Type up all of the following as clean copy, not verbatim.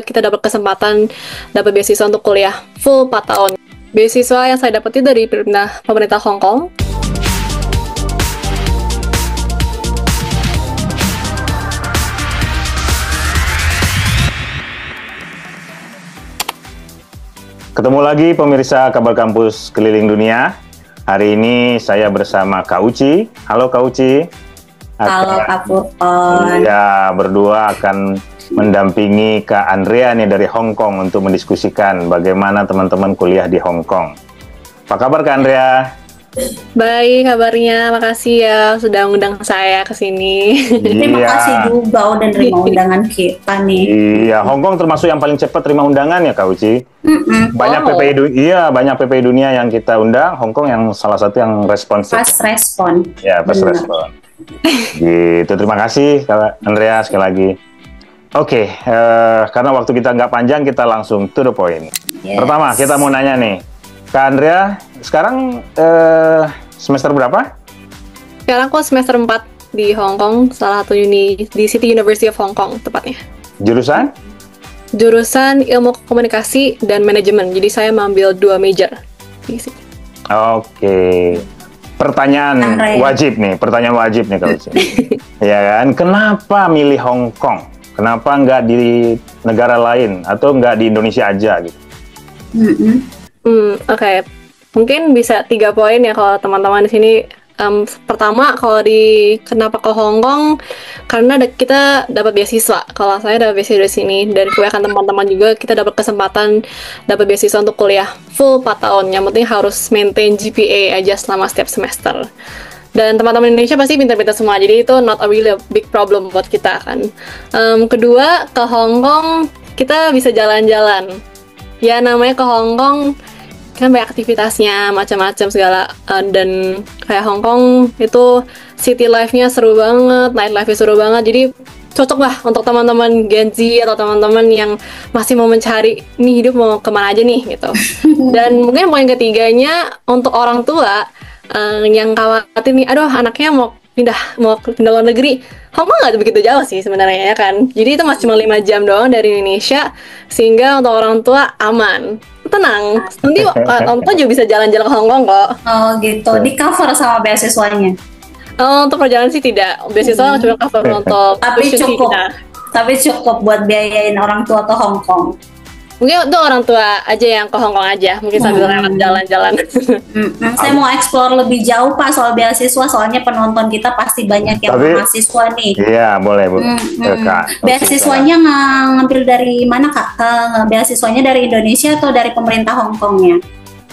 kita dapat kesempatan dapat beasiswa untuk kuliah full 4 tahun. Beasiswa yang saya dapat itu dari pemerintah Hong Kong. Ketemu lagi pemirsa Kabar Kampus Keliling Dunia. Hari ini saya bersama Kak Uci. Halo Kak Uci. Halo Kak Purpon. Ya, berdua akan mendampingi Kak Andrea nih dari Hong Kong untuk mendiskusikan bagaimana teman-teman kuliah di Hong Kong. Apa kabar Kak Andrea? Baik kabarnya, makasih ya sudah undang saya ke sini. Terima kasih juga udah nerima undangan kita nih. Iya, Hong Kong termasuk yang paling cepat terima undangan ya Kak Uci. Banyak banyak PPI dunia yang kita undang, Hong Kong yang salah satu yang responsif. Pas respon. Ya, pas respon. Gitu, terima kasih Kak Andrea sekali lagi. Oke, karena waktu kita nggak panjang, kita langsung to the point. Yes. Pertama, kita mau nanya nih, Kak Andrea, sekarang semester berapa? Sekarang aku semester 4 di Hong Kong, salah satu di City University of Hong Kong tepatnya. Jurusan? Jurusan Ilmu Komunikasi dan Manajemen, jadi saya mengambil 2 major di situ. Oke. Pertanyaan wajib nih Kak Uci. Ya kan, kenapa milih Hong Kong? Kenapa nggak di negara lain atau nggak di Indonesia aja gitu? Oke. Mungkin bisa 3 poin ya kalau teman-teman di sini. Pertama, kenapa ke Hong Kong? Karena kita dapat beasiswa. Kalau saya dapat beasiswa di sini, dan kebanyakan teman-teman juga kita dapat kesempatan dapat beasiswa untuk kuliah full 4 tahun. Yang penting harus maintain GPA aja selama setiap semester. Dan teman-teman Indonesia pasti pintar-pintar semua, jadi itu not a really big problem buat kita kan. Kedua, ke Hong Kong kita bisa jalan-jalan. Ya namanya ke Hong Kong kan banyak aktivitasnya, macam-macam segala. Dan kayak Hong Kong itu city life-nya seru banget, night life-nya seru banget. Jadi cocok lah untuk teman-teman Gen Z atau teman-teman yang masih mau mencari nih hidup mau kemana aja nih gitu. Dan mungkin poin ketiganya untuk orang tua yang khawatir nih, aduh anaknya mau pindah luar negeri. Hong Kong nggak begitu jauh sih sebenarnya ya kan. Jadi itu masih cuma 5 jam doang dari Indonesia, sehingga untuk orang tua aman. Tenang, nanti orang tua juga bisa jalan-jalan ke Hong Kong kok. Oh gitu, di cover sama beasiswanya? Untuk perjalanan sih tidak, beasiswa cuma cover untuk tapi cukup buat biayain orang tua ke Hong Kong. Mungkin itu orang tua aja yang ke Hong Kong aja, mungkin sambil lewat jalan-jalan. Saya mau explore lebih jauh Pak soal beasiswa, soalnya penonton kita pasti banyak yang mahasiswa nih. Iya, boleh Bu. Kak, beasiswanya ngambil dari mana Kak? Beasiswanya dari Indonesia atau dari pemerintah Hong Kongnya?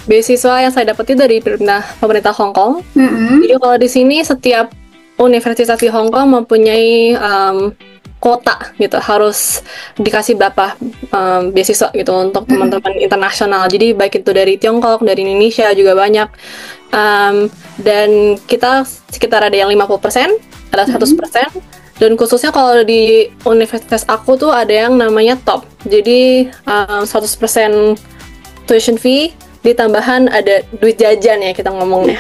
Beasiswa yang saya dapat itu dari pemerintah Hong Kong. Jadi kalau di sini setiap universitas di Hong Kong mempunyai kota gitu, harus dikasih berapa beasiswa gitu untuk teman-teman internasional. Jadi baik itu dari Tiongkok, dari Indonesia juga banyak. Dan kita sekitar ada yang 50%, ada 100%. Dan khususnya kalau di universitas aku tuh ada yang namanya top. Jadi 100% tuition fee, ditambahan ada duit jajan ya kita ngomongnya.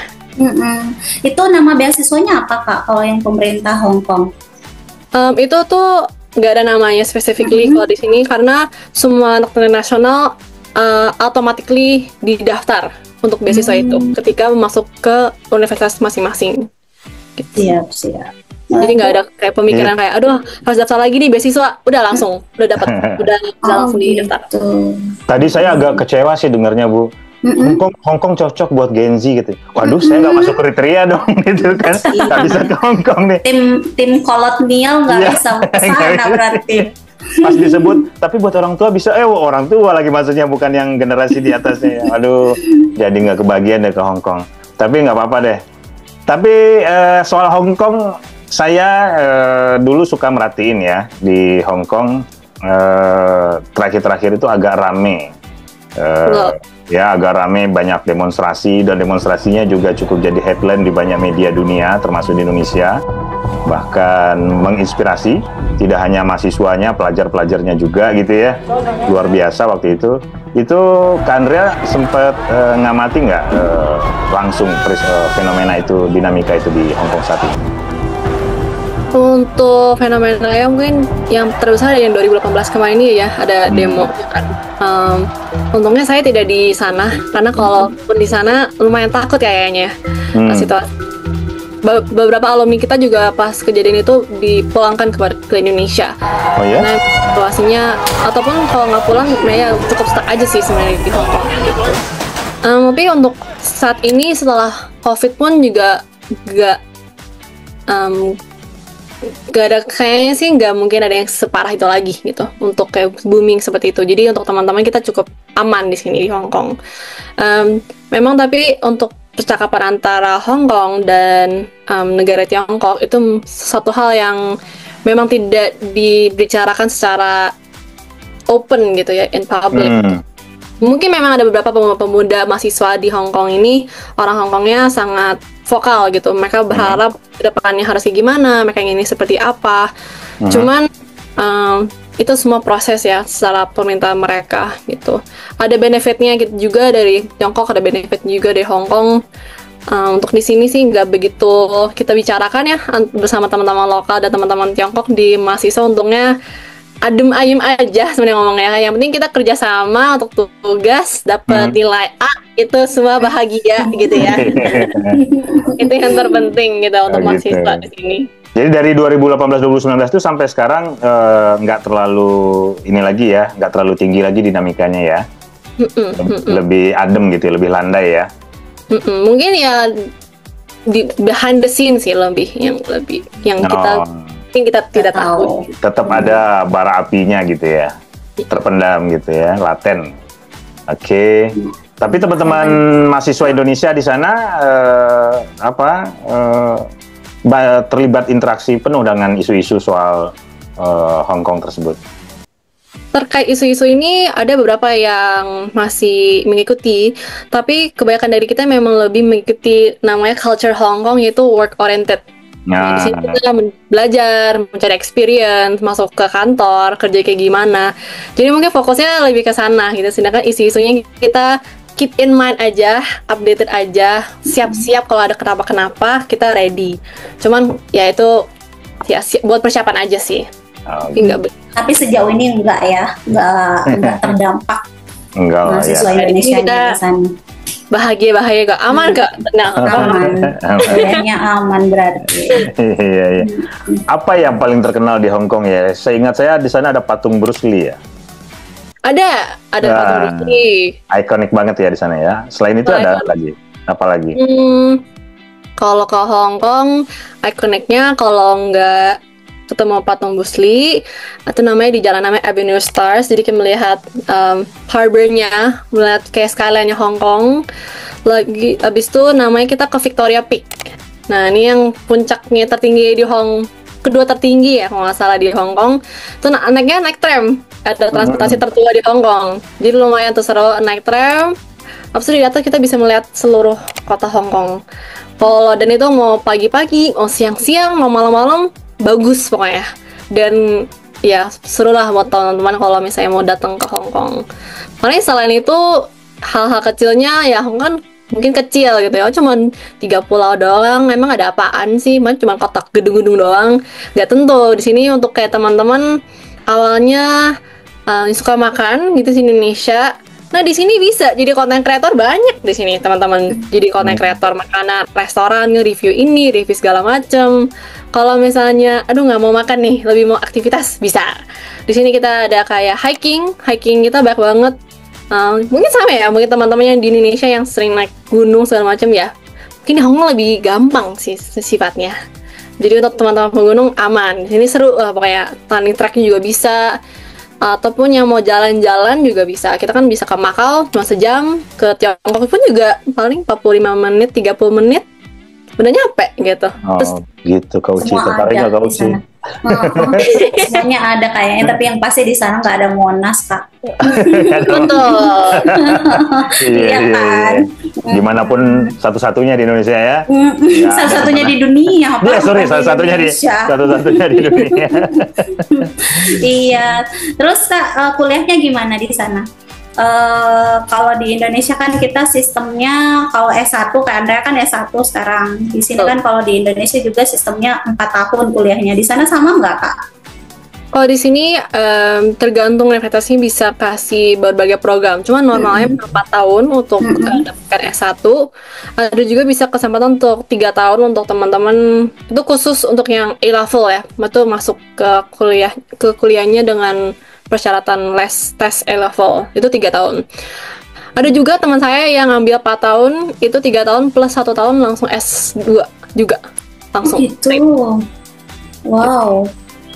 Itu nama beasiswanya apa Kak kalau yang pemerintah Hong Kong? Itu tuh nggak ada namanya specifically kalau di sini, karena semua anak internasional automatically didaftar untuk beasiswa itu ketika masuk ke universitas masing-masing. Gitu. Siap. Jadi nggak ada kayak pemikiran kayak, aduh harus daftar lagi nih beasiswa, udah langsung, udah dapat, udah langsung didaftar. Tadi saya agak kecewa sih dengarnya Bu. Hong Kong cocok buat Gen Z gitu. Waduh, saya nggak masuk kriteria dong gitu kan. Nggak bisa ke Hong Kong nih. Tim kolonial nggak bisa ke sana berarti. Pas disebut, tapi buat orang tua bisa. Orang tua lagi maksudnya, bukan yang generasi di atasnya. Aduh, jadi nggak kebagian deh ke Hong Kong. Tapi nggak apa-apa deh. Tapi soal Hong Kong, saya dulu suka merhatiin ya di Hong Kong. Terakhir-terakhir itu agak rame. Ya agak rame, banyak demonstrasi, dan demonstrasinya juga cukup jadi headline di banyak media dunia termasuk di Indonesia, bahkan menginspirasi tidak hanya mahasiswanya, pelajar-pelajarnya juga gitu ya. Luar biasa waktu itu Kak Andrea sempat ngamati nggak langsung fenomena itu, dinamika itu di Hong Kong saat ini? Untuk fenomena mungkin yang terbesar yang 2018 kemarin ini ya, ada demo kan. Untungnya saya tidak di sana, karena kalaupun di sana lumayan takut kayaknya situasi. Beberapa alumni kita juga pas kejadian itu dipulangkan ke Indonesia. Oh ya? Nah, situasinya ataupun kalau nggak pulang, ya cukup stuck aja sih sebenarnya di Hong Kong gitu. Tapi untuk saat ini setelah COVID pun juga gak ada, kayaknya sih nggak mungkin ada yang separah itu lagi gitu untuk kayak booming seperti itu. Jadi untuk teman-teman kita cukup aman di sini di Hong Kong. Memang tapi untuk percakapan antara Hong Kong dan negara Tiongkok itu satu hal yang memang tidak dibicarakan secara open gitu ya, in public. Mungkin memang ada beberapa pemuda mahasiswa di Hong Kong ini, orang Hong Kongnya sangat vokal gitu. Mereka berharap kedepannya harus kayak gimana, mereka ingin ini seperti apa. Cuman itu semua proses ya secara permintaan mereka gitu. Ada benefitnya gitu juga dari Tiongkok, ada benefit juga dari Hong Kong. Untuk di sini sih nggak begitu kita bicarakan ya bersama teman-teman lokal dan teman-teman Tiongkok di mahasiswa. Untungnya adem ayem aja sebenarnya ngomongnya. Yang penting kita kerjasama untuk tugas, dapat nilai A, itu semua bahagia gitu ya. Itu yang terpenting gitu untuk mahasiswa di sini. Jadi dari 2018-2019 itu sampai sekarang nggak terlalu ini lagi ya, nggak terlalu tinggi lagi dinamikanya ya. Lebih adem gitu, lebih landai ya. Mungkin ya di behind the scene sih lebih yang kita tidak tahu. Tetap ada bara apinya gitu ya, terpendam gitu ya, laten. Oke. Tapi teman-teman mahasiswa Indonesia di sana terlibat interaksi penuh dengan isu-isu soal Hong Kong tersebut. Terkait isu-isu ini ada beberapa yang masih mengikuti, tapi kebanyakan dari kita memang lebih mengikuti namanya culture Hong Kong, yaitu work oriented. Nah, di sini kita belajar, mencari experience, masuk ke kantor, kerja kayak gimana. Jadi mungkin fokusnya lebih ke sana gitu. Sedangkan isu-isunya kita keep in mind aja, updated aja, siap-siap kalau ada kenapa-kenapa kita ready. Cuman ya itu ya buat persiapan aja sih. Tapi sejauh ini enggak terdampak. Enggak lah ya. Mahasiswa Indonesia di sana. Bahagia kok, aman kok, tenang. Kayaknya aman berarti. Iya. Apa yang paling terkenal di Hong Kong ya? Seingat saya di sana ada patung Bruce Lee ya. Ada patung Bruce Lee. Ikonik banget ya di sana ya. Selain itu ada lagi, apa lagi? Kalau ke Hong Kong, ikoniknya kalau nggak ketemu patung Bruce Lee, itu namanya di jalan namanya Avenue Stars. Jadi kita melihat harbornya, melihat kayak skyline-nya Hong Kong. Lagi abis itu namanya kita ke Victoria Peak. Nah ini yang puncaknya tertinggi di kedua tertinggi ya kalau nggak salah di Hong Kong. Itu naik tram. Ada transportasi tertua di Hong Kong. Jadi lumayan tuh seru naik tram. Abis itu di atas kita bisa melihat seluruh kota Hong Kong. Dan itu mau pagi-pagi, mau siang-siang, mau malam-malam, bagus pokoknya. Dan ya seru lah buat teman-teman kalau misalnya mau datang ke Hong Kong. Karena selain itu hal-hal kecilnya ya Hong Kong mungkin kecil gitu ya, cuman 3 pulau doang. Emang ada apaan sih? Cuma kotak gedung-gedung doang. Gak tentu di sini untuk kayak teman-teman awalnya suka makan gitu di Indonesia. Nah di sini bisa jadi konten kreator banyak di sini teman-teman. Jadi konten kreator makanan, restoran, nge-review ini, review segala macam. Kalau misalnya, aduh nggak mau makan nih, lebih mau aktivitas, bisa. Di sini kita ada kayak hiking kita banyak banget. Mungkin sama ya, mungkin teman-teman yang di Indonesia yang sering naik gunung segala macam ya. Mungkin di Hong Kong lebih gampang sih sifatnya. Jadi untuk teman-teman pengunjung aman. Di sini seru lah pokoknya. Running track juga bisa. Ataupun yang mau jalan-jalan juga bisa. Kita kan bisa ke Macau cuma sejam, ke Tiongkok pun juga paling 45 menit, 30 menit udah nyampe gitu. Terus gitu Kauci, tertarik nggak Kauci? Semuanya ada kayaknya, tapi yang pasti di sana nggak ada Monas Kak. Betul. Iya kan. Gimana pun satu-satunya di Indonesia ya. Satu-satunya di dunia. Satu-satunya di dunia. Iya. Terus Kak, kuliahnya gimana di sana? kalau di Indonesia kan kita sistemnya kalau S1 kan Andrea kan S1 sekarang. Di sini kan kalau di Indonesia juga sistemnya 4 tahun kuliahnya. Di sana sama nggak, Kak? Kalau di sini tergantung universitasnya bisa kasih berbagai program. Cuma normalnya 4 tahun untuk dapatkan S1. Ada juga bisa kesempatan untuk 3 tahun untuk teman-teman. Itu khusus untuk yang A-level ya. Itu masuk ke kuliahnya dengan persyaratan les tes A-level. Itu 3 tahun. Ada juga teman saya yang ngambil 4 tahun, itu 3 tahun plus 1 tahun langsung S2 juga. Langsung. Gitu. Wow.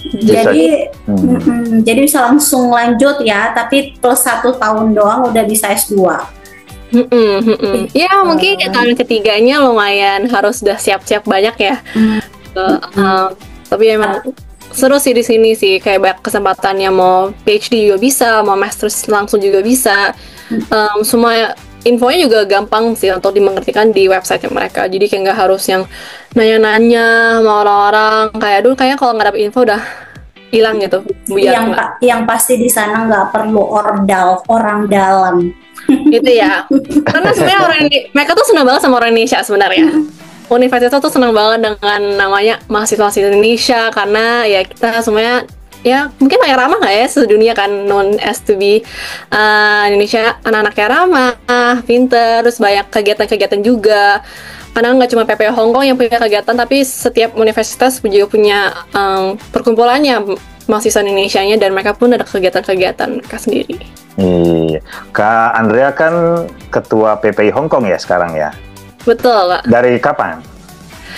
Jadi bisa langsung lanjut ya, tapi plus 1 tahun doang udah bisa S2. Ya mungkin tahun ketiganya lumayan harus udah siap-siap banyak ya. Tapi emang seru sih di sini sih, kayak banyak kesempatannya, mau PhD juga bisa, mau masters langsung juga bisa. Semua infonya juga gampang sih untuk dimengertikan di website mereka. Jadi kayak nggak harus yang nanya-nanya sama orang-orang. Kayak dulu kayaknya kalau nggak dapet info udah hilang gitu. Yang pasti di sana nggak perlu orang dalam. Gitu ya. Karena sebenarnya mereka tuh senang banget sama orang Indonesia sebenarnya. Universitas tuh senang banget dengan namanya mahasiswa Indonesia, karena ya kita semuanya ya mungkin kayak ramah nggak ya sedunia kan, known as to be Indonesia anak-anaknya ramah, pinter, terus banyak kegiatan-kegiatan juga. Karena nggak cuma PP Hongkong yang punya kegiatan, tapi setiap universitas juga punya perkumpulannya mahasiswa Indonesianya, dan mereka pun ada kegiatan-kegiatan mereka sendiri. Iya, Kak Andrea kan ketua PPI Hongkong ya sekarang ya? Betul, Kak. Dari kapan?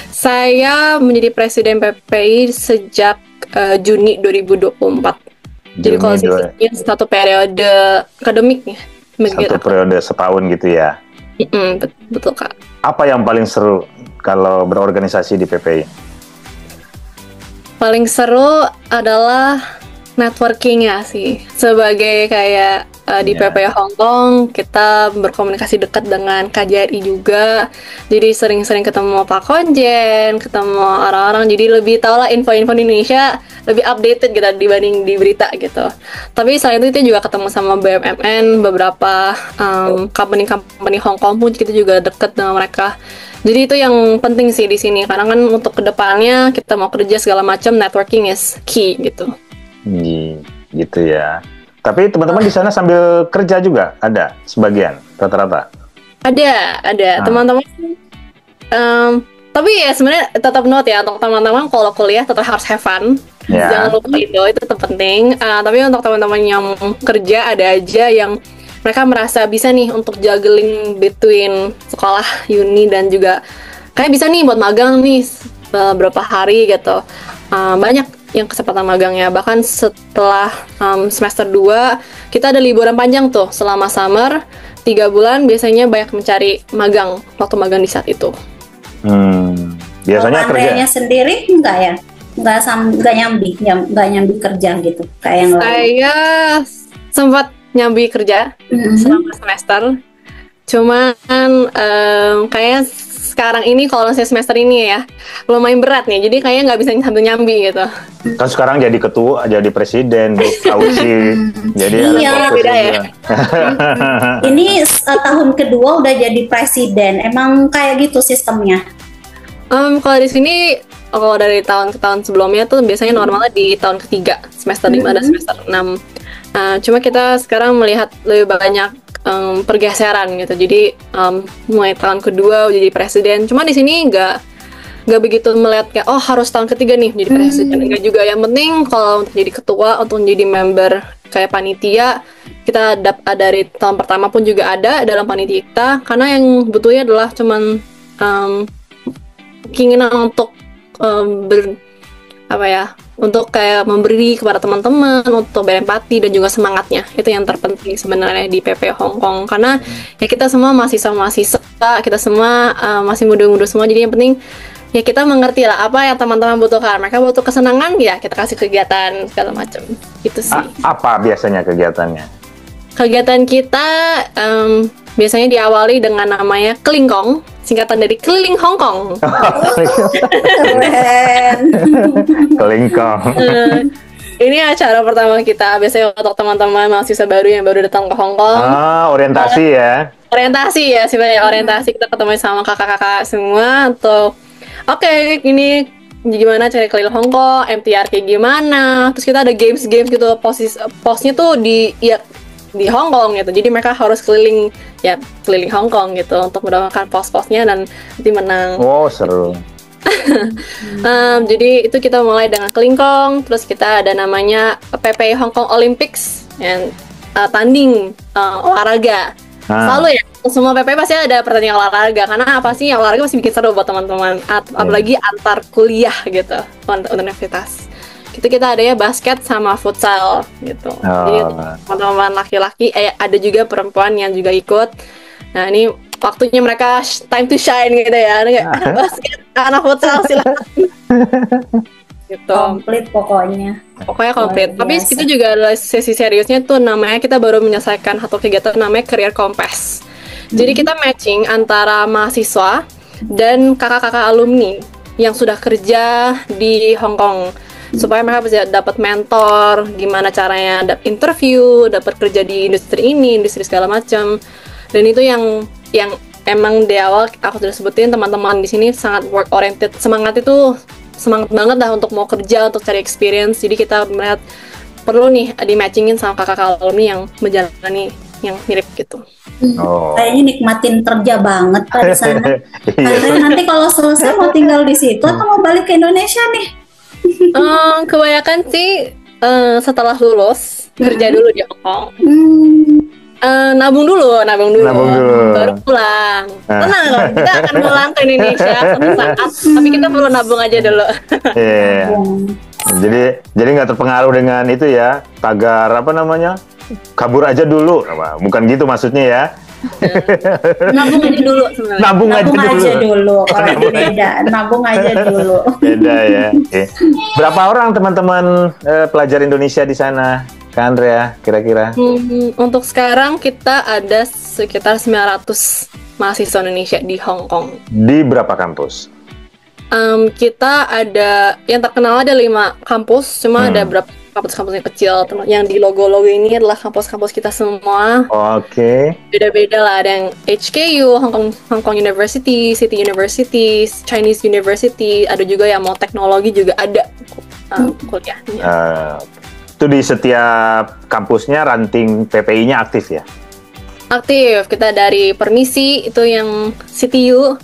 Saya menjadi presiden PPI sejak Juni 2024. Jadi kalau sistemnya satu periode akademiknya. Satu periode setahun gitu ya? Betul, Kak. Apa yang paling seru kalau berorganisasi di PPI? Paling seru adalah networking-nya sih. Sebagai kayak di PPI Hongkong, kita berkomunikasi dekat dengan KJRI juga. Jadi sering-sering ketemu Pak Konjen, ketemu orang-orang. Jadi lebih tahu lah info-info di Indonesia, lebih updated gitu dibanding di berita gitu. Tapi selain itu kita juga ketemu sama BUMN, beberapa company Hongkong pun kita juga dekat dengan mereka. Jadi itu yang penting sih di sini, karena kan untuk kedepannya kita mau kerja segala macam, networking is key gitu. Gitu ya. Tapi teman-teman di sana sambil kerja juga ada sebagian rata-rata. Ada teman-teman. Tapi ya sebenarnya tetap note ya untuk teman-teman kalau kuliah tetap harus have fun. Jangan lupa itu tetap penting. Tapi untuk teman-teman yang kerja ada aja yang mereka merasa bisa nih untuk juggling between sekolah, uni, dan juga kayak bisa nih buat magang nih beberapa hari gitu. Banyak yang kesempatan magangnya, bahkan setelah semester 2 kita ada liburan panjang tuh selama summer 3 bulan, biasanya banyak mencari magang waktu magang di saat itu. Biasanya kerja sendiri enggak ya? Enggak nyambi kerja gitu kayak yang lain. Saya sempat nyambi kerja selama semester, cuman kayaknya sekarang ini kalau semester ini ya lumayan berat nih, jadi kayaknya nggak bisa sambil nyambi gitu. Kan sekarang jadi ketua, jadi presiden, Ausi, jadi beda ya. Ini tahun kedua udah jadi presiden, emang kayak gitu sistemnya? Kalau di sini, kalau dari tahun ke tahun sebelumnya tuh biasanya normalnya di tahun ketiga, semester 5 dan semester 6. Cuma kita sekarang melihat lebih banyak pergeseran gitu. Jadi mulai tahun kedua jadi presiden. Cuma di sini nggak begitu melihat kayak harus tahun ketiga nih jadi presiden. Enggak juga. Yang penting kalau untuk jadi ketua, untuk menjadi member kayak panitia, kita dari tahun pertama pun juga ada dalam panitia kita. Karena yang butuhnya adalah cuman keinginan untuk untuk kayak memberi kepada teman-teman, untuk berempati dan juga semangatnya. Itu yang terpenting sebenarnya di PP Hongkong, karena ya kita semua mahasiswa, kita semua masih muda-muda semua, jadi yang penting ya kita mengerti lah apa yang teman-teman butuhkan. Mereka butuh kesenangan, ya kita kasih kegiatan segala macam. Itu sih. Apa biasanya kegiatannya? Kegiatan kita biasanya diawali dengan namanya Kelingkong, singkatan dari Keliling Hongkong. Keren. Kelingkong. Ini acara pertama kita, biasanya untuk teman-teman mahasiswa baru yang baru datang ke Hong Kong. Orientasi ya. Orientasi ya, sebenarnya orientasi, kita ketemu sama kakak-kakak semua untuk ini gimana cara keliling Hong Kong, MTR kayak gimana. Terus kita ada games-games gitu, posnya tuh di Hong Kong gitu. Jadi mereka harus keliling Hong Kong gitu untuk mendapatkan pos-posnya dan nanti menang. Oh, seru. Jadi itu kita mulai dengan kelingkong, terus kita ada namanya PPI Hong Kong Olympics yang tanding olahraga. Selalu ya, semua PPI pasti ada pertandingan olahraga, karena apa sih, olahraga pasti bikin seru buat teman-teman, apalagi antar kuliah gitu, universitas. Itu kita ada ya basket sama futsal gitu. Jadi teman-teman laki-laki, ada juga perempuan yang juga ikut. Nah ini waktunya mereka time to shine gitu ya. Anak basket, anak futsal silakan. Gitu. Komplit pokoknya. Pokoknya komplit. Tapi kita juga ada sesi seriusnya tuh, namanya kita baru menyelesaikan satu kegiatan namanya Career Compass. Jadi kita matching antara mahasiswa dan kakak-kakak alumni yang sudah kerja di Hong Kong, supaya mereka bisa dapat mentor, gimana caranya dapat interview, dapat kerja di industri ini, industri segala macam. Dan itu yang emang di awal aku sudah sebutin, teman-teman di sini sangat work oriented, semangat banget lah untuk mau kerja, untuk cari experience. Jadi kita melihat perlu nih di matchingin sama kakak-kakak alumni yang menjalani yang mirip gitu. Kayaknya nikmatin kerja banget Pak di sana. Karena nanti kalau selesai mau tinggal di situ atau mau balik ke Indonesia nih? Kebanyakan sih setelah lulus kerja dulu di Hong Kong. Nabung dulu, baru pulang. Tenang kok, kita akan pulang ke Indonesia suatu saat, tapi kita perlu nabung aja dulu. Jadi nggak terpengaruh dengan itu ya, tagar apa namanya, kabur aja dulu, bukan gitu maksudnya ya. Nabung aja dulu sebenarnya. Nabung aja dulu. Kalau beda, nabung aja dulu. Beda ya. Berapa orang teman-teman pelajar Indonesia di sana, Kak Andrea, kira-kira? Untuk sekarang kita ada sekitar 900 mahasiswa Indonesia di Hong Kong. Di berapa kampus? Kita ada, yang terkenal ada 5 kampus, cuma ada berapa kampus-kampus yang kecil. Yang di logo-logo ini adalah kampus-kampus kita semua. Oke. Beda-beda lah, ada yang HKU, Hong Kong University, City University, Chinese University, ada juga yang mau teknologi juga ada kuliahnya. Itu di setiap kampusnya ranting PPI-nya aktif ya? Aktif, kita dari permisi itu yang CTU,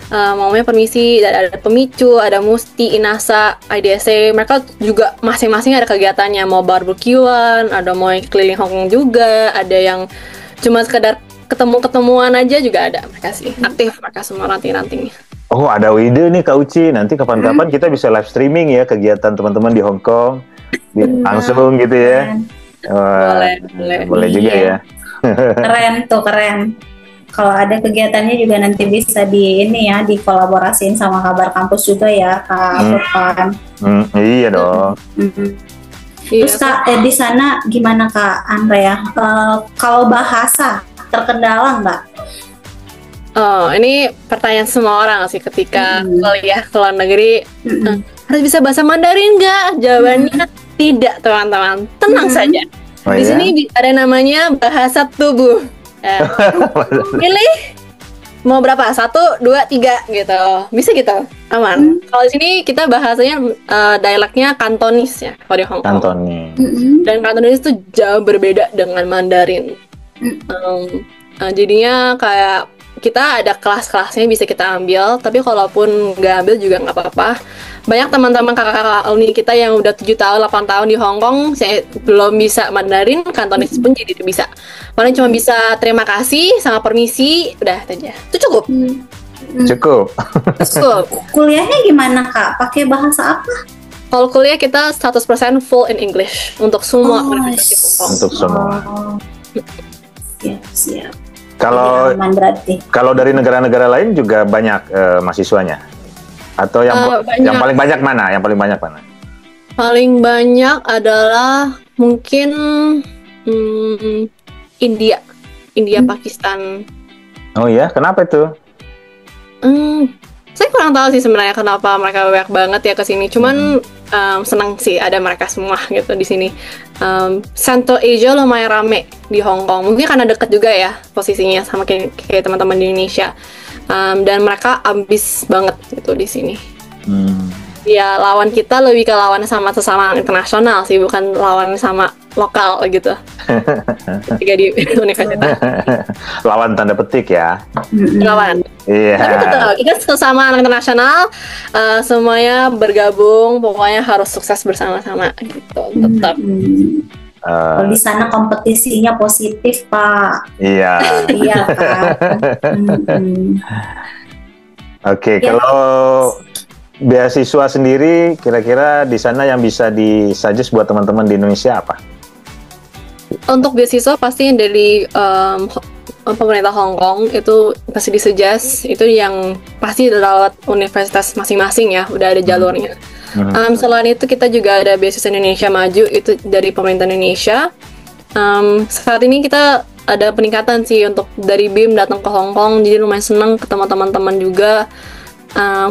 maunya permisi, ada pemicu, ada Musti, Inasa, IDSA, mereka juga masing-masing ada kegiatannya, mau barbekyuan, ada mau keliling Hong Kong juga, ada yang cuma sekedar ketemu-ketemuan aja juga ada, mereka sih aktif, mereka semua ranting-rantingnya. Oh, ada ide nih Kak Uci, nanti kapan-kapan kita bisa live streaming ya kegiatan teman-teman di Hong Kong. Langsung gitu ya. Boleh juga ya. Keren. Kalau ada kegiatannya juga nanti bisa dikolaborasiin sama Kabar Kampus juga ya, Kak Furkan. Iya dong. Terus Kak, di sana gimana Kak Andrea? Kalau bahasa terkendala nggak? Ini pertanyaan semua orang sih ketika kuliah ke luar negeri. Harus bisa bahasa Mandarin nggak? Jawabannya tidak, teman-teman. Tenang saja. Di sini ada namanya bahasa tubuh. Pilih mau berapa? 1, 2, 3 gitu. Bisa gitu, aman. Kalau di sini kita bahasanya dialeknya Kantonis ya, kalau di Hong Kong. Kantonis. Dan Kantonis itu jauh berbeda dengan Mandarin. Jadinya kayak kita ada kelas-kelasnya bisa kita ambil, tapi kalaupun nggak ambil juga nggak apa-apa. Banyak teman-teman kakak-kakak alumni kita yang udah 7 tahun, 8 tahun di Hong Kong, saya belum bisa Mandarin, Kantonis pun jadi bisa. Paling cuma bisa terima kasih sama permisi, udah aja. Itu cukup. Cukup. Kuliahnya gimana Kak? Pakai bahasa apa? Kalau kuliah kita 100% full in English untuk semua universitas di Hong Kong. Untuk semua. Siap. Kalau dari negara-negara lain juga banyak mahasiswanya? Atau yang paling banyak mana? Paling banyak adalah mungkin India, Pakistan. Oh ya, kenapa itu? Saya kurang tahu sih sebenarnya kenapa mereka banyak banget ya ke sini. Cuman senang sih ada mereka semua gitu di sini. Central Asia lumayan rame di Hong Kong. Mungkin karena deket juga ya posisinya sama kayak teman-teman di Indonesia. Dan mereka ambis banget gitu di sini. Ya lawan kita lebih ke lawan sama sesama internasional sih, bukan lawan sama lokal gitu. Ketika di universitas. Lawan tanda petik ya. Lawan. Iya. Tapi tetap kita sesama anak internasional, semuanya bergabung, pokoknya harus sukses bersama-sama gitu. Tetap. Kalau di sana kompetisinya positif, Pak. Iya. Iya kan. Oke, Ya. kalau beasiswa sendiri, kira-kira di sana yang bisa disuggest buat teman-teman di Indonesia apa? Untuk beasiswa pasti yang dari pemerintah Hong Kong itu pasti disuggest, itu yang pasti lewat universitas masing-masing ya, udah ada jalurnya. Selain itu kita juga ada beasiswa Indonesia Maju, itu dari pemerintah Indonesia. Saat ini kita ada peningkatan sih untuk dari BIM datang ke Hong Kong, jadi lumayan senang ketemu teman-teman juga.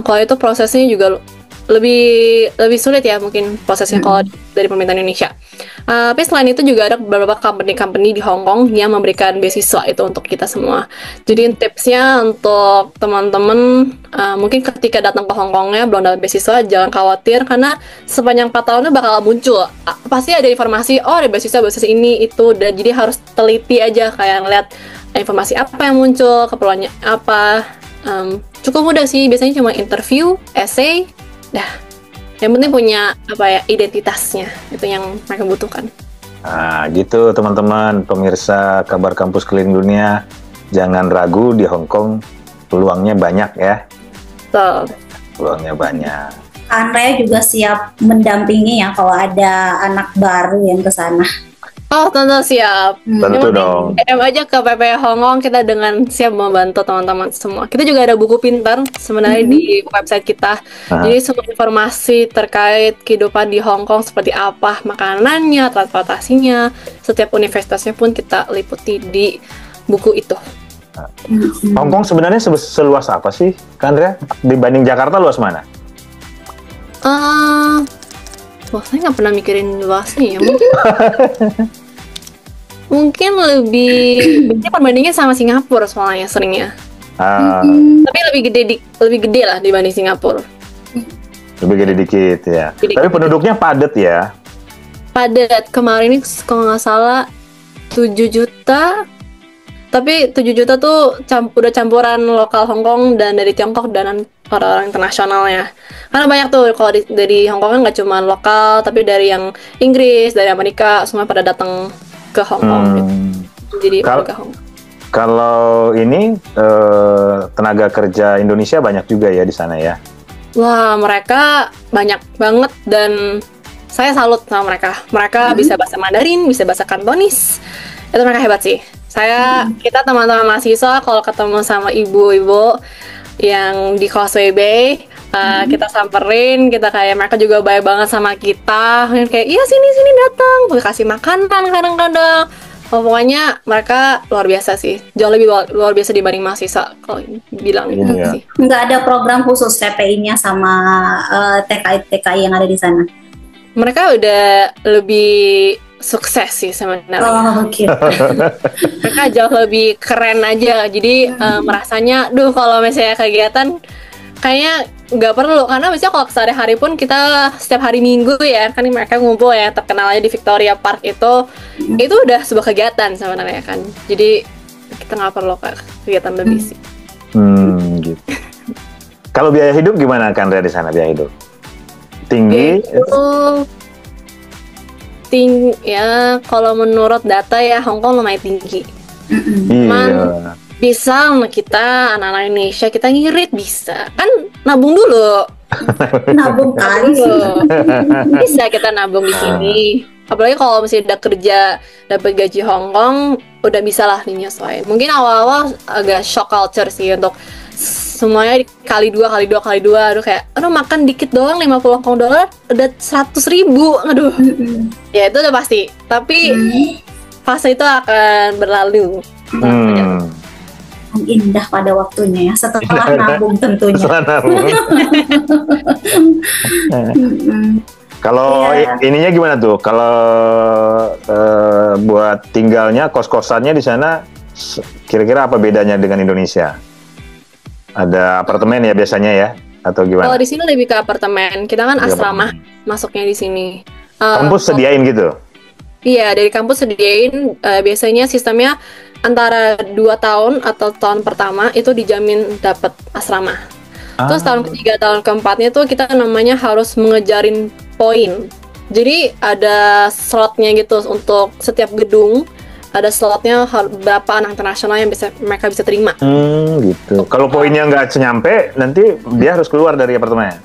Kalau itu prosesnya juga lebih sulit ya mungkin prosesnya kalau dari pemerintah Indonesia. Tapi selain itu juga ada beberapa company di Hong Kong yang memberikan beasiswa itu untuk kita semua. Jadi tipsnya untuk teman-teman mungkin ketika datang ke Hong Kongnya belum dapat beasiswa, jangan khawatir karena sepanjang 4 tahunnya bakal muncul. Pasti ada informasi, oh ada beasiswa ini itu, dan jadi harus teliti aja kayak ngeliat informasi apa yang muncul, keperluannya apa. Cukup mudah sih, biasanya cuma interview, essay, dah. Yang penting punya identitasnya, itu yang mereka butuhkan. Nah, gitu teman-teman pemirsa Kabar Kampus Keliling Dunia, jangan ragu di Hong Kong peluangnya banyak ya. So, Peluangnya banyak. Andrea juga siap mendampingi ya kalau ada anak baru yang ke sana. oh tentu siap. Tentu Yang penting dong. DM aja ke PP Hong Kong, kita dengan siap membantu teman-teman semua. Kita juga ada buku pintar sebenarnya di website kita. Jadi semua informasi terkait kehidupan di Hong Kong seperti apa, makanannya, transportasinya, setiap universitasnya pun kita liputi di buku itu. Hong Kong sebenarnya seluas apa sih, Kak Andrea? Dibanding Jakarta luas mana? Wah, saya nggak pernah mikirin luasnya ya. Mungkin biasanya perbandingannya sama Singapura soalnya seringnya. Tapi lebih gede lah dibanding Singapura. Lebih gede dikit ya. Gede. Tapi penduduknya padat ya. Padat. Kemarin ini kalau nggak salah 7 juta. Tapi 7 juta tuh udah campuran lokal Hong Kong dan dari Tiongkok dan orang-orang internasionalnya. Karena banyak tuh kalau dari Hong Kong kan nggak cuma lokal, tapi dari yang Inggris, dari Amerika, semua pada datang ke Hong Kong. Jadi ke Hong Kong. Kalau ini tenaga kerja Indonesia banyak juga ya di sana ya. Wah, mereka banyak banget dan saya salut sama mereka. Mereka bisa bahasa Mandarin, bisa bahasa Kantonis. Itu mereka hebat sih. Kita teman-teman mahasiswa kalau ketemu sama ibu-ibu yang di Causeway Bay, kita samperin, kita kayak mereka juga baik banget sama kita, kayak iya sini datang, kasih makanan kadang-kadang. Pokoknya mereka luar biasa sih, jauh lebih luar biasa dibanding mahasiswa kalau bilang gitu sih. Nggak ada program khusus TPI-nya sama TKI yang ada di sana? Mereka udah lebih sukses sih sebenarnya. Oh, oke. Mereka jauh lebih keren aja. Jadi merasanya, kalau misalnya kegiatan kayaknya nggak perlu, karena misalnya kalau sehari-hari pun kita setiap hari Minggu ya kan mereka ngumpul ya, terkenal aja di Victoria Park itu udah sebuah kegiatan sebenarnya kan. Jadi kita nggak perlu kegiatan lebih sih. Gitu. Kalau biaya hidup gimana kan di sana, biaya hidup? Tinggi? Ya kalau menurut data ya Hong Kong lumayan tinggi. Iya. Bisa kita anak-anak Indonesia kita ngirit bisa kan, nabung dulu. Nabung kan? Bisa kita nabung di sini. Apalagi kalau misalnya udah kerja dapat gaji Hong Kong, udah bisa lah dinyesuaiin. Mungkin awal-awal agak shock culture sih untuk semuanya kali dua. Aduh kayak, makan dikit doang 50 Hong Kong dollar udah 100.000. Aduh. Ya itu udah pasti. Tapi fase itu akan berlalu. Indah pada waktunya ya, setelah nabung tentunya. Kalau Iya. ininya gimana tuh? Kalau buat tinggalnya, kos-kosannya di sana, kira-kira apa bedanya dengan Indonesia? Ada apartemen ya biasanya ya? Atau Kalau gimana? di sini lebih ke apartemen. Kita kan Lebih ke asrama apartemen. masuknya di sini. Kampus sediain gitu? Iya, dari kampus sediain biasanya sistemnya antara 2 tahun atau tahun pertama itu dijamin dapat asrama. Terus tahun ketiga, tahun keempatnya tuh kita namanya harus mengejarin poin. Jadi ada slotnya gitu untuk setiap gedung. Ada slotnya berapa anak internasional yang mereka bisa terima. Gitu. Kalau poinnya nggak senyampe, nanti dia harus keluar dari apartemen.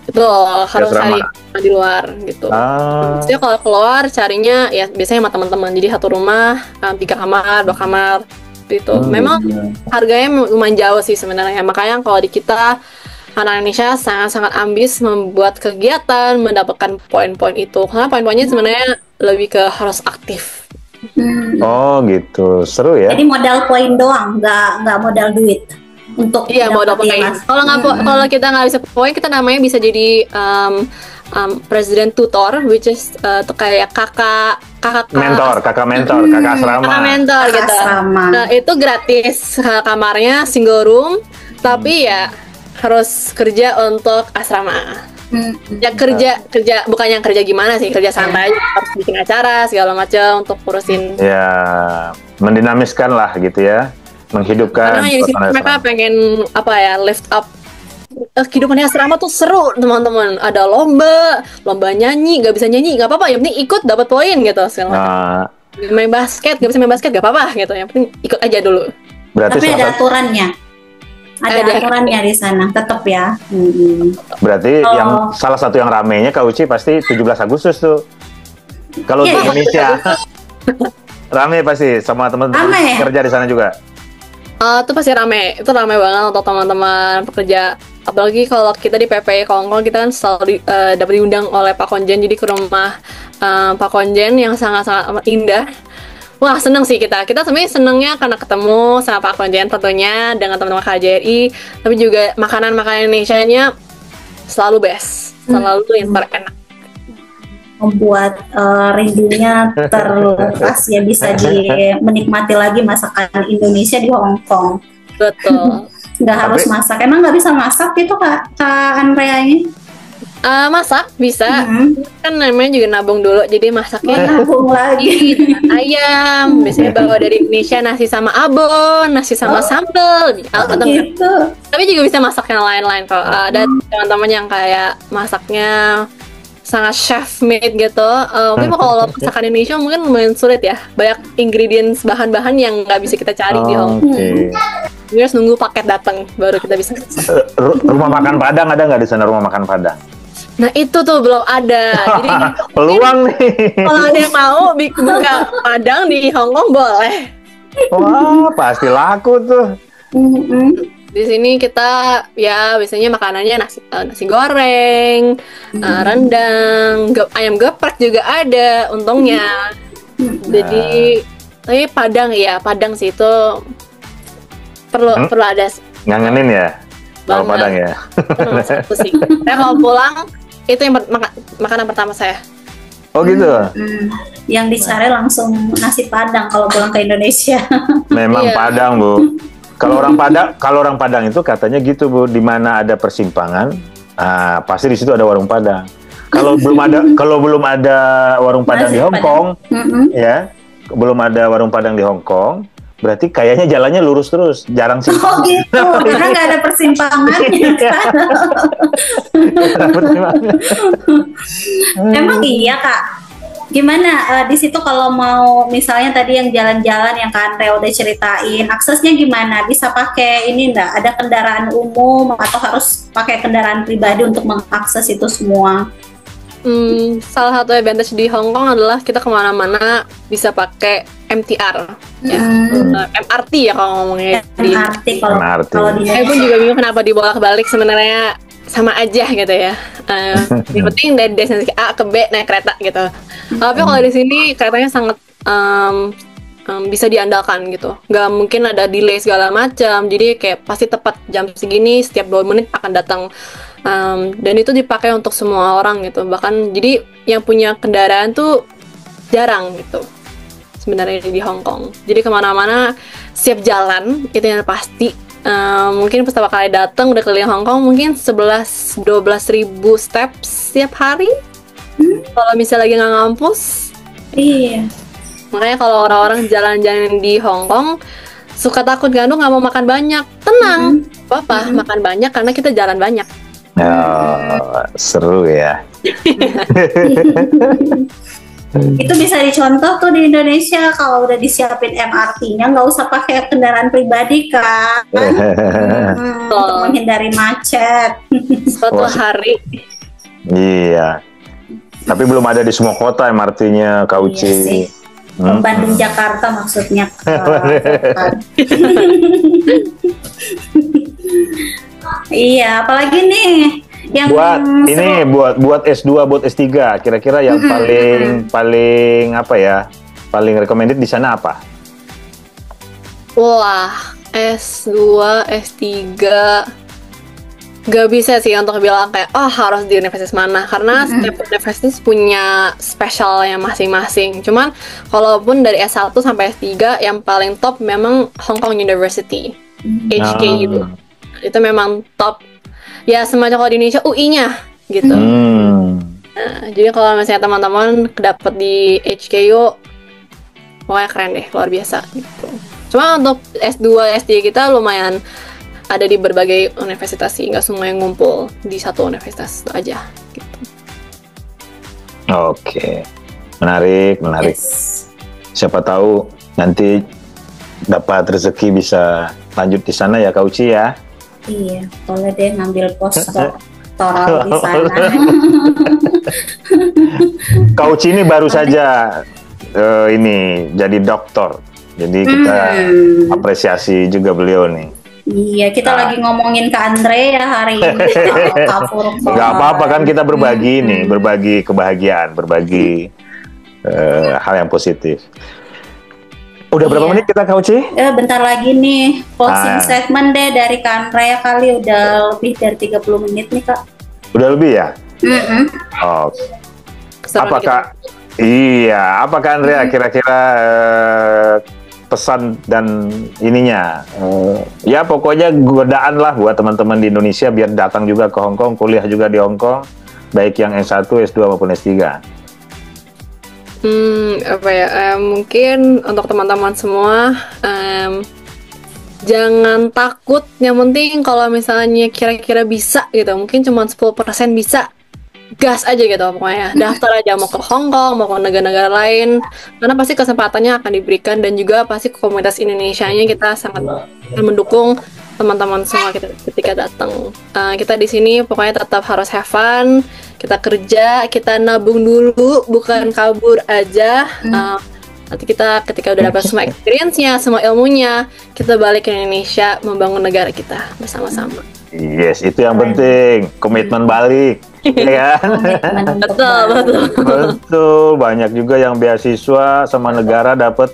Betul, harus asrama. cari di luar gitu. Ah, Maksudnya kalau keluar carinya ya biasanya sama teman-teman. Jadi satu rumah, 3 kamar, 2 kamar gitu. Memang harganya lumayan jauh sih sebenarnya. Makanya kalau di kita anak Indonesia sangat-sangat ambis membuat kegiatan, mendapatkan poin-poin itu. Karena poin-poinnya sebenarnya lebih ke harus aktif. oh gitu, seru ya. Jadi modal poin doang, nggak modal duit untuk Iya, modal dapetin poin. mas. Kalau kita nggak bisa poin, kita namanya bisa jadi president tutor, which is tuh kayak kakak Mentor, kakak mentor, kakak asrama. kakak mentor Kakak gitu. asrama. Nah, itu gratis kamarnya single room, tapi ya harus kerja untuk asrama. Ya kerja bukan yang kerja gimana sih, kerja santai aja, harus bikin acara segala macam untuk urusin. Ya, mendinamiskan lah gitu ya, menghidupkan Karena di sini suasana mereka asrama. pengen apa ya, lift up kehidupan di asrama tuh seru teman-teman. Ada lomba nyanyi, nggak bisa nyanyi nggak apa-apa, yang penting ikut dapat poin gitu segala macam. Nah, Main basket nggak bisa main basket nggak apa-apa gitu, yang penting ikut aja dulu. berarti Tapi ada salah satu- aturannya. Ada Ada. aturannya di sana, tetap ya. berarti Oh. yang salah satu yang ramenya Kak Uci pasti 17 Agustus tuh. Kalau Iya, di Indonesia rame pasti sama teman-teman Rame. kerja di sana juga. Itu pasti rame, itu rame banget untuk teman-teman pekerja. Apalagi kalau kita di PPI Hongkong, kita kan selalu dapat diundang oleh Pak Konjen, jadi ke rumah Pak Konjen yang sangat-sangat amat indah. Wah, seneng sih kita. Kita sebenarnya senengnya karena ketemu sama Pak Konjen tentunya, dengan teman-teman KJRI, tapi juga makanan-makanan Indonesia-nya selalu best, selalu yang terenak. Membuat rindunya terlepas ya, bisa menikmati lagi masakan Indonesia di Hong Kong. Betul. Nggak harus masak. Emang nggak bisa masak gitu Kak Andrea ini? Masak bisa, Mm-mm. kan namanya juga nabung dulu, jadi masaknya Nabung lagi. ayam, biasanya bawa dari Indonesia nasi sama abon, nasi sama sambal, atau enggak. Gitu. Tapi juga bisa masak yang lain-lain kalau ada teman-teman yang kayak masaknya sangat chef made gitu. Mungkin kalau masakan Indonesia mungkin lumayan sulit ya, banyak ingredients bahan-bahan yang nggak bisa kita cari di Hong Kong. Oke. Jadi harus nunggu paket datang baru kita bisa. Rumah makan Padang ada nggak di sana, rumah makan Padang? Nah itu tuh belum ada. Jadi Peluang nih. kalau ada yang mau buka Padang di Hong Kong boleh. Wah, pasti laku tuh. Mm-mm. Di sini kita ya biasanya makanannya nasi goreng, rendang, ayam geprek juga ada untungnya. Jadi tapi Padang sih itu perlu ada Ngangenin ya, kalau banget. Padang ya. Nomor satu sih. Saya kalau pulang itu yang makanan pertama saya. Oh gitu. Yang dicari langsung nasi Padang kalau pulang ke Indonesia. Memang Iya. Padang, Bu. Kalau orang Padang itu katanya gitu, Bu, di mana ada persimpangan, pasti di situ ada warung Padang. Kalau belum ada warung Padang di Nasi Hong Padang. Kong, Mm-mm. ya, belum ada warung Padang di Hong Kong, berarti kayaknya jalannya lurus terus, jarang sih. Oh gitu, karena nggak ada persimpangannya kan. Emang iya Kak. Gimana di situ kalau mau misalnya tadi yang jalan-jalan yang Kak Andrea udah ceritain, aksesnya gimana? Bisa pakai ini enggak? Ada kendaraan umum atau harus pakai kendaraan pribadi untuk mengakses itu semua? Salah satu advantage di Hong Kong adalah kita kemana-mana bisa pakai MTR, ya. MRT ya kalau ngomongnya di. MRT kalau MRT. kalau di Saya pun juga bingung kenapa dibolak-balik, sebenarnya sama aja gitu ya. Yang penting dari destinasi A ke B naik kereta gitu. Tapi kalau di sini keretanya sangat bisa diandalkan gitu. Nggak mungkin ada delay segala macam. Jadi kayak pasti tepat jam segini, setiap 2 menit akan datang Dan itu dipakai untuk semua orang gitu. Bahkan jadi yang punya kendaraan tuh jarang gitu sebenarnya di Hong Kong. Jadi kemana-mana siap jalan itu yang pasti. Mungkin pertama kali datang udah keliling Hong Kong mungkin 11-12 ribu steps setiap hari. Kalau misalnya lagi nggak ngampus. Iya. Makanya kalau orang-orang jalan-jalan di Hong Kong suka takut kan, nggak mau makan banyak. Tenang, apa makan banyak karena kita jalan banyak. Oh, seru ya. Itu bisa dicontoh tuh di Indonesia kalau udah disiapin MRT-nya nggak usah pakai kendaraan pribadi kan, untuk menghindari macet. Suatu hari. Iya. Tapi belum ada di semua kota MRT-nya, Kak Uci. Iya sih. Bandung Jakarta maksudnya. Iya, apalagi nih yang buat S2 buat S3 kira-kira yang paling apa ya, paling recommended di sana apa? Wah, S2 S3 gak bisa sih untuk bilang kayak harus di universitas mana, karena setiap universitas punya spesialnya masing-masing. Cuman kalaupun dari S1 sampai S3 yang paling top memang Hong Kong University, HKU. Itu memang top. Ya semacam kalau di Indonesia UI-nya gitu. Nah, jadi kalau misalnya teman-teman dapat di HKU, pokoknya keren deh, luar biasa gitu. Cuma untuk S2, S3 kita lumayan ada di berbagai universitas sih, nggak semua yang ngumpul di satu universitas itu aja gitu. Oke, menarik. Yes. Siapa tahu nanti dapat rezeki bisa lanjut di sana ya Kak Uci ya. Iya, boleh deh ngambil pos doktoral di sana. Kak Uci ini baru saja ini jadi dokter, jadi kita apresiasi juga beliau nih. Iya, kita lagi ngomongin ke Andre ya hari ini. Gak apa-apa kan, kita berbagi nih, berbagi kebahagiaan, berbagi hal yang positif. Udah berapa menit kita, Kak Uci? Bentar lagi nih, closing statement deh dari Kak Andrea kali, udah lebih dari 30 menit nih Kak. Udah lebih ya? Oh. Apakah Andrea kira-kira pesan dan ininya, ya pokoknya godaan lah buat teman-teman di Indonesia biar datang juga ke Hong Kong, kuliah juga di Hong Kong, baik yang S1, S2 maupun S3. Mungkin untuk teman-teman semua, jangan takut. Yang penting kalau misalnya kira-kira bisa gitu, mungkin cuma 10% bisa, gas aja gitu pokoknya. Daftar aja mau ke Hong Kong, mau ke negara-negara lain, karena pasti kesempatannya akan diberikan, dan juga pasti komunitas Indonesianya kita sangat mendukung teman-teman semua kita ketika datang. Kita di sini pokoknya tetap harus have fun, kita kerja, kita nabung dulu, bukan kabur aja. Nanti kita ketika udah dapat semua experience-nya, semua ilmunya, kita balik ke Indonesia membangun negara kita bersama-sama. Yes, itu yang penting, komitmen balik. Ya kan? Betul. Banyak juga yang beasiswa sama negara dapat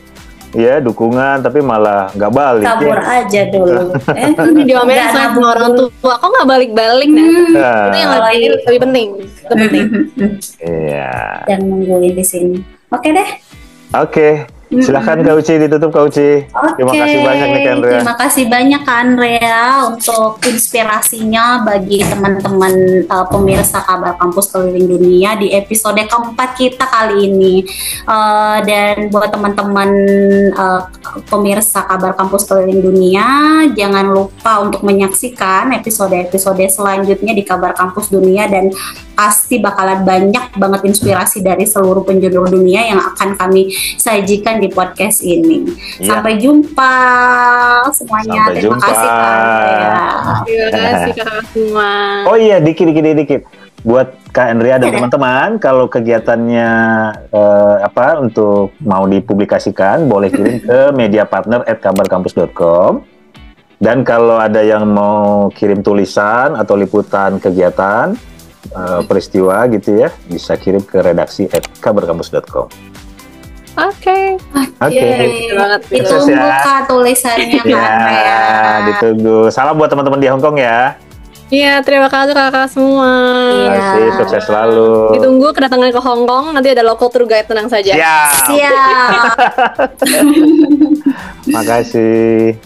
ya dukungan, tapi malah nggak balik. Kabur aja dulu. Ini diomelin sama orang tua, kok nggak balik-balik itu yang lebih penting. Itu penting. Iya. Dan nungguin di sini. Oke deh. Oke. Silahkan Kak Uci, ditutup Kak Uci. Terima kasih banyak nih Kak Andrea. Terima kasih banyak Kak Andrea untuk inspirasinya bagi teman-teman pemirsa Kabar Kampus Keliling Dunia di episode keempat kita kali ini. Dan buat teman-teman pemirsa Kabar Kampus Keliling Dunia, jangan lupa untuk menyaksikan episode-episode selanjutnya di Kabar Kampus Dunia, dan pasti bakalan banyak banget inspirasi dari seluruh penjuru dunia yang akan kami sajikan di podcast ini. Sampai jumpa semuanya. Terima kasih Kak Andrea. Terima kasih Kak semua. Oh iya, dikit. Buat Kak Andrea dan teman-teman, kalau kegiatannya untuk mau dipublikasikan, boleh kirim ke mediapartner@kabarkampus.com. Dan kalau ada yang mau kirim tulisan atau liputan kegiatan, peristiwa gitu ya, bisa kirim ke redaksi@kabarkampus.com. Oke. Ditunggu Kak tulisannya Kak Andrea. Ditunggu. Salam buat teman-teman di Hong Kong ya. Iya, terima kasih kakak semua. Iya. Terima kasih, sukses selalu. Ditunggu kedatangan ke Hong Kong, nanti ada local tour guide, tenang saja. Siap. Siap. Makasih.